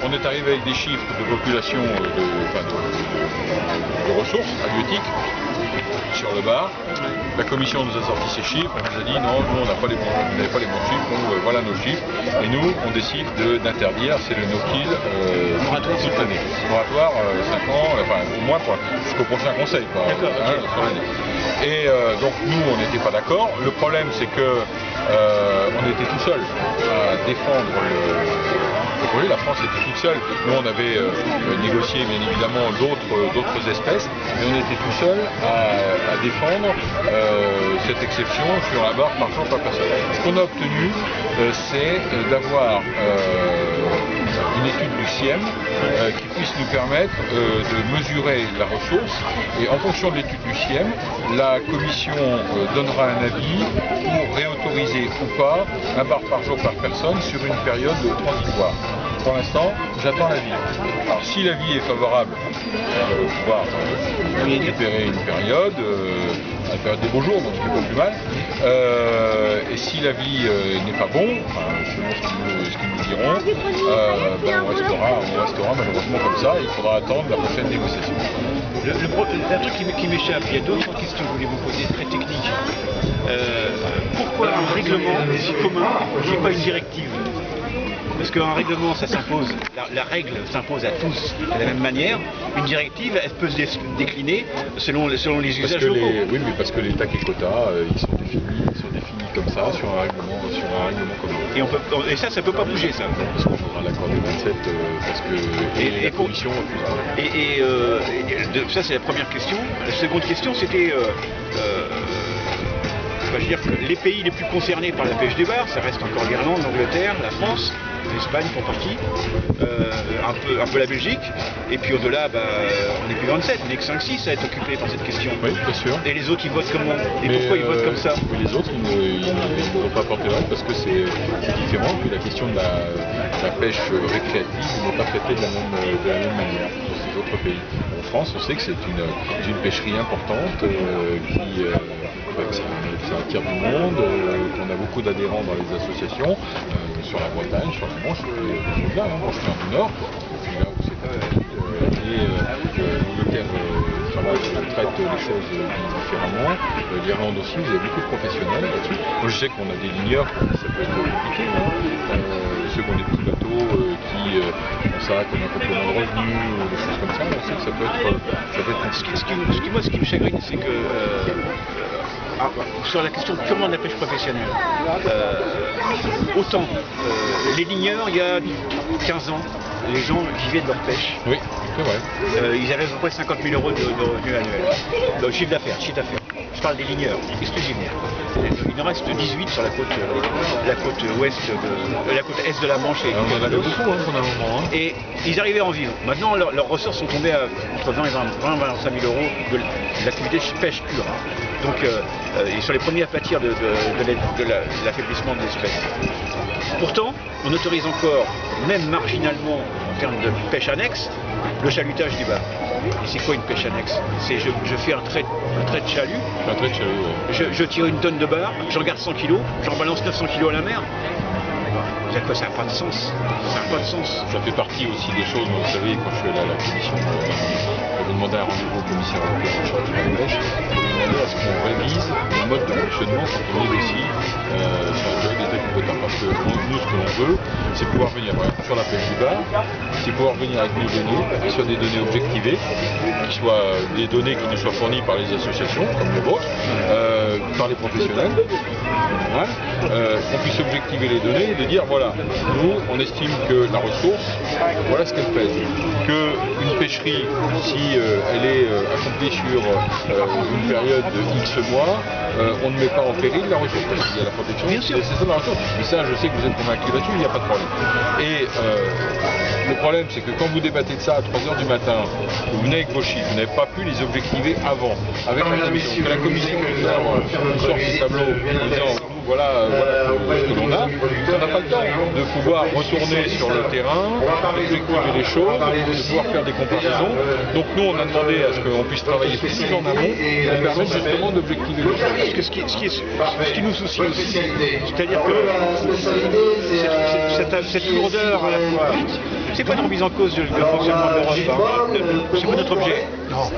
on est arrivé avec des chiffres de population, de ressources halieutiques sur le bar. La commission nous a sorti ces chiffres, elle nous a dit non, nous on n'a pas les bons, vous n'avez pas les bons chiffres, donc voilà nos chiffres. Et nous, on décide d'interdire, c'est le no-kill toute l'année. Moratoire, 5 ans, enfin au moins jusqu'au prochain conseil, quoi, sur l'année. Et donc nous, on n'était pas d'accord. Le problème, c'est que on était tout seul à défendre le projet. La France était toute seule. Nous, on avait négocié, bien évidemment, d'autres espèces, mais on était tout seul à défendre cette exception sur la barre par jour par personne. Ce qu'on a obtenu, c'est d'avoir une étude du CIEM qui puisse nous permettre de mesurer la ressource, et en fonction de l'étude du CIEM, la commission donnera un avis pour réautoriser ou pas un bar par jour par personne sur une période transitoire. Pour l'instant, j'attends l'avis. Alors si l'avis est favorable, on va pouvoir récupérer une période, la période des beaux jours, donc ce qui n'est pas plus mal. Et si l'avis n'est pas bon, selon ce qu'ils nous diront, on restera malheureusement comme ça, et il faudra attendre la prochaine négociation. Un truc qui m'échappe, il y a d'autres questions que je voulais vous poser, très techniques. Pourquoi un règlement commun et pas une directive? Parce qu'un règlement, ça s'impose, la règle s'impose à tous de la même manière. Une directive, elle peut se décliner selon les usages locaux. Oui, mais parce que les tacs et quotas, ils sont définis comme ça sur un règlement commun. Et ça ne peut pas bouger, ça. Parce qu'on faudra l'accord des 27, parce que la commission refuse. Ça, c'est la première question. La seconde question, c'était... je veux dire que les pays les plus concernés par la pêche des bars, ça reste encore l'Irlande, l'Angleterre, la France, l'Espagne pour partie, un peu la Belgique, et puis au-delà, on n'est plus 27, on n'est que 5-6 à être occupés par cette question. Oui, bien sûr. Et les autres, ils votent comment? Et pourquoi ils votent comme ça? Les autres, ils ne vont pas porter mal parce que c'est différent, que la question de la pêche récréative n'est pas traitée de la même manière dans ces autres pays. En France, on sait que c'est une pêcherie importante c'est un tiers du monde, qu'on a beaucoup d'adhérents dans les associations, sur la Bretagne, sur la Manche, là, Manche du Nord, puis là où c'est l'Angleterre traite les choses différemment. L'Irlande aussi, vous avez beaucoup de professionnels là-dessus. Moi je sais qu'on a des ligneurs, ça peut être compliqué, ceux qui ont des petits bateaux qui ont ça comme un complément de revenu, ou des choses comme ça, on sait que ça peut être compliqué. Moi, ce qui me chagrine, c'est que sur la question purement de la pêche professionnelle, autant les ligneurs, il y a 15 ans, les gens vivaient de leur pêche. Oui, c'est vrai. Ils avaient à peu près 50 000 euros de revenus annuels, de chiffre d'affaires. Je parle des ligneurs, exclusivement. Il en reste 18 sur la côte ouest, la côte est de la Manche et on en avait beaucoup pendant un moment. Et ils arrivaient à en vivre. Maintenant, leurs ressources sont tombées à entre 20 et 25 000 euros de l'activité pêche pure. Donc, ils sont les premiers à pâtir de l'affaiblissement de l'espèce. Pourtant, on autorise encore, même marginalement en termes de pêche annexe, le chalutage du bar. Et c'est quoi une pêche annexe? C'est je fais un trait de chalut, je tire une tonne de bar, j'en garde 100 kg, j'en balance 900 kg à la mer. Ça n'a pas de sens. Ça n'a pas de sens. Ça fait partie aussi des choses, vous savez, quand je suis allé à la commission, j'avais demandé un rendez-vous au commissaire européen en charge de la pêche, pour lui demander à ce qu'on révise le mode de fonctionnement quand on négocie sur la période des tacs et quotas. Parce que nous, ce que l'on veut, c'est pouvoir venir sur la pêche du bar, c'est pouvoir venir avec nos données, et sur des données objectivées, qui soient des données qui nous soient fournies par les associations, comme les vôtres, par les professionnels, qu'on puisse objectiver les données et de dire voilà, nous on estime que la ressource, voilà ce qu'elle pèse. Qu'une pêcherie, si elle est accomplie sur une période de X mois, on ne met pas en péril la ressource, parce qu'il y a la protection, c'est ça la ressource. Mais ça, je sais que vous êtes convaincus là-dessus, il n'y a pas de problème. Et le problème, c'est que quand vous débattez de ça à 3 h du matin, vous venez avec vos chiffres, vous n'avez pas pu les objectiver avant, avec la commission. Que la commission nous sort ces tableaux en disant voilà ce que l'on a. On n'a pas le temps de pouvoir retourner sur le terrain, d'objectiver les choses, de pouvoir faire des comparaisons. Donc nous, on a demandé à ce qu'on puisse travailler plus en amont pour permettre justement d'objectiver les choses. Parce que ce qui nous soucie aussi, c'est-à-dire que cette lourdeur à la fois c'est pas une remise en cause du fonctionnement de l'Europe, hein. C'est pas notre objet.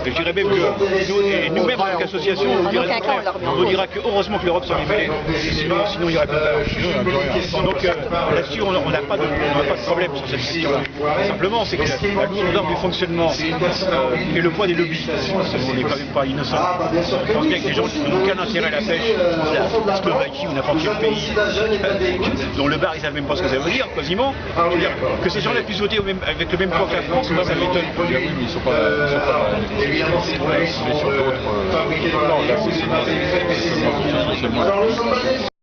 Et je dirais même que nous-mêmes, en tant qu'association, on vous dira que heureusement que l'Europe s'en est mêlée, sinon il n'y aurait plus de. Donc là-dessus, on n'a pas de problème sur cette question-là. Simplement, c'est que la lourdeur du fonctionnement et le poids des lobbies, on n'est quand même pas innocent. Je pense bien que les gens qui n'ont aucun intérêt à la pêche, la Slovaquie ou n'importe quel pays, dont le bar, ils savent même pas ce que ça veut dire, quasiment. Je veux dire, que ces gens-là puissent voter avec le même poids que la France, moi ça m'étonne. Oui, mais ils ne sont pas on est sur d'autres. Non, là c'est seulement